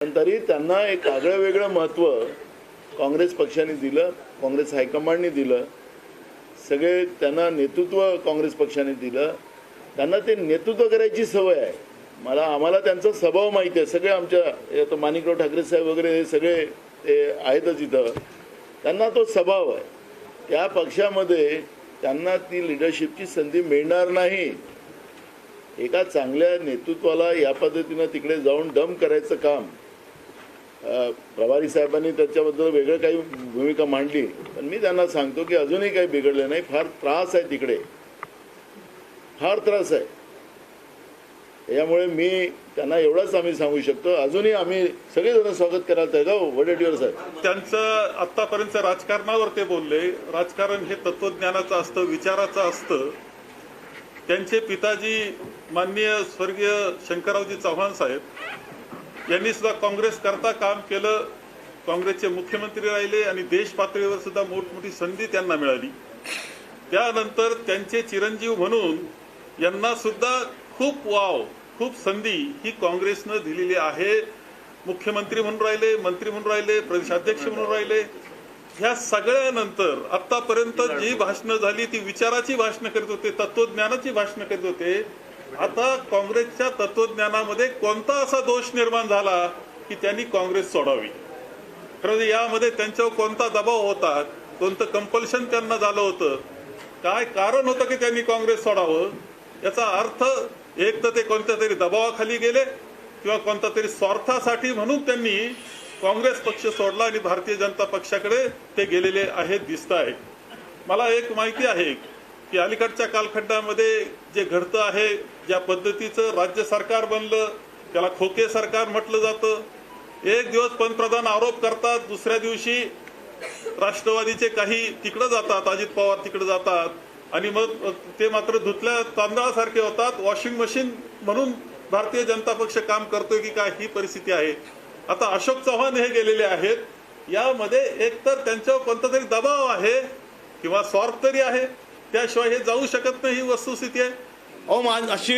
पण तरी त्यांना एक आगळं वेगळं महत्त्व काँग्रेस पक्षाने दिलं, काँग्रेस हायकमांडने दिलं, सगळे त्यांना नेतृत्व काँग्रेस पक्षाने दिलं. त्यांना ते नेतृत्व करायची सवय आहे. आम्हाला त्यांचा स्वभाव माहिती आहे. सगळे आमच्या माणिकराव ठाकरे साहेब वगैरे हे सगळे ते आहेतच इथं. त्यांना तो स्वभाव आहे. त्या पक्षामध्ये त्यांना ती लिडरशिपची संधी मिळणार नाही. एका चांगल्या नेतृत्वाला या पद्धतीनं तिकडे जाऊन डम करायचं काम प्रभारी साहेबांनी त्याच्याबद्दल वेगळं काही भूमिका मांडली. पण मी त्यांना सांगतो की अजूनही काही बिघडलं नाही. फार त्रास आहे तिकडे, फार त्रास आहे. त्यामुळे मी त्यांना एवढंच आम्ही सांगू शकतो, अजूनही आम्ही सगळेजण स्वागत करायला तयार आहोत. वडेट्टीवार साहेब त्यांचं आतापर्यंत राजकारणावर ते बोलले. राजकारण हे तत्वज्ञानाचं असतं, विचाराचं असतं. त्यांचे पिताजी माननीय स्वर्गीय शंकररावजी चव्हाण साहेब यांनी सुद्धा काँग्रेस करता काम केलं. काँग्रेसचे मुख्यमंत्री राहिले आणि देश पातळीवर सुद्धा मोठमोठी संधी त्यांना मिळाली. त्यानंतर त्यांचे चिरंजीव म्हणून यांना सुद्धा खूप संधी ही काँग्रेसनं दिलेली आहे. मुख्यमंत्री म्हणून राहिले, मंत्री म्हणून राहिले, प्रदेशाध्यक्ष म्हणून राहिले. ह्या सगळ्यानंतर आतापर्यंत जी भाषणं झाली ती विचाराची भाषणं करीत होते, तत्वज्ञानाची भाषणं करीत होते. आता काँग्रेसच्या तत्वज्ञानामध्ये कोणता असा दोष निर्माण झाला की त्यांनी काँग्रेस सोडावी? खरं यामध्ये त्यांच्यावर कोणता दबाव होता, कोणतं कंपल्शन त्यांना झालं होतं, काय कारण होतं की त्यांनी काँग्रेस सोडावं? याचा अर्थ एक तर ते कोणत्या तरी दबावाखाली गेले किंवा कोणत्या तरी स्वार्थासाठी म्हणून त्यांनी काँग्रेस पक्ष सोडला आणि भारतीय जनता पक्षाकडे ते गेलेले आहेत दिसत आहे. मला एक माहिती आहे की अलीकडच्या कालखंडामध्ये जे घडतं आहे, ज्या पद्धतीचं राज्य सरकार बनलं त्याला खोके सरकार म्हटलं जातं. एक दिवस पंतप्रधान आरोप करतात, दुसऱ्या दिवशी राष्ट्रवादीचे काही तिकडे जातात, अजित पवार तिकडे जातात आणि मग ते मात्र धुतल्या तांदळासारखे होतात. वॉशिंग मशीन म्हणून भारतीय जनता पक्ष काम करतोय की काय, ही परिस्थिती आहे. आता अशोक चव्हाण हे गेलेले आहेत. यामध्ये एकतर त्यांच्यावर कोणता तरी दबाव आहे किंवा स्वार्थ तरी आहे, त्याशिवाय हे जाऊ शकत नाही, ही वस्तुस्थिती आहे. अशी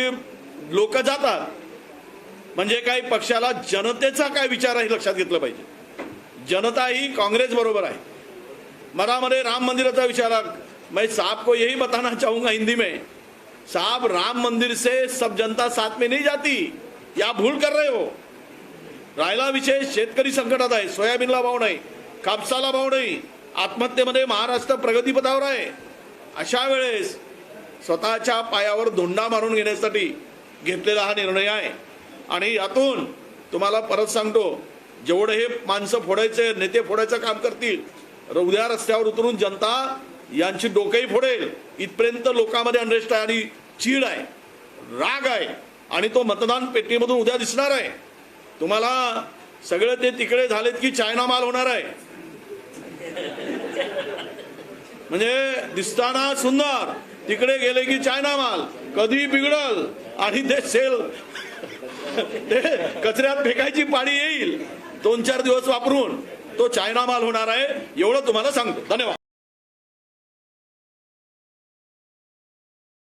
लोक जातात म्हणजे काही पक्षाला जनतेचा काय विचार आहे लक्षात घेतलं पाहिजे. जनता ही काँग्रेस बरोबर आहे. मरामध्ये राम मंदिराचा विचार, मैं साहब को यही बताना चाहूंगा हिंदी में, साहब राम मंदिर से सब जनता साथ में नहीं जाती, या भूल कर रहे हो. राहिला विषय शेतकरी संकटात आहे, सोयाबीनला भाव नाही, कापसाला भाव नाही, आत्महत्येमध्ये महाराष्ट्र प्रगतीपथावर आहे. अशा वेळेस स्वतःच्या पायावर धोंडा मारून घेण्यासाठी घेतलेला हा निर्णय आहे. आणि यातून तुम्हाला परत सांगतो, जेवढे हे माणसं फोडायचे, नेते फोडायचं काम करतील, उद्या रस्त्यावर उतरून जनता यांची डोकेही फोडेल. इथपर्यंत लोकांमध्ये अनरेस्ट आहे आणि चीड आहे, राग आहे आणि तो मतदान पेटीमधून उद्या दिसणार आहे. तुम्हाला सगळे ते तिकडे झालेत की चायना माल होणार आहे. म्हणजे दिसताना सुंदर, तिकडे गेले की चायना माल, कधी बिघडल आणि ते सेल ते कचऱ्यात फेकायची पाळी येईल. 2-4 दिवस वापरून तो चायना माल होणार आहे, एवढं तुम्हाला सांगतो. धन्यवाद.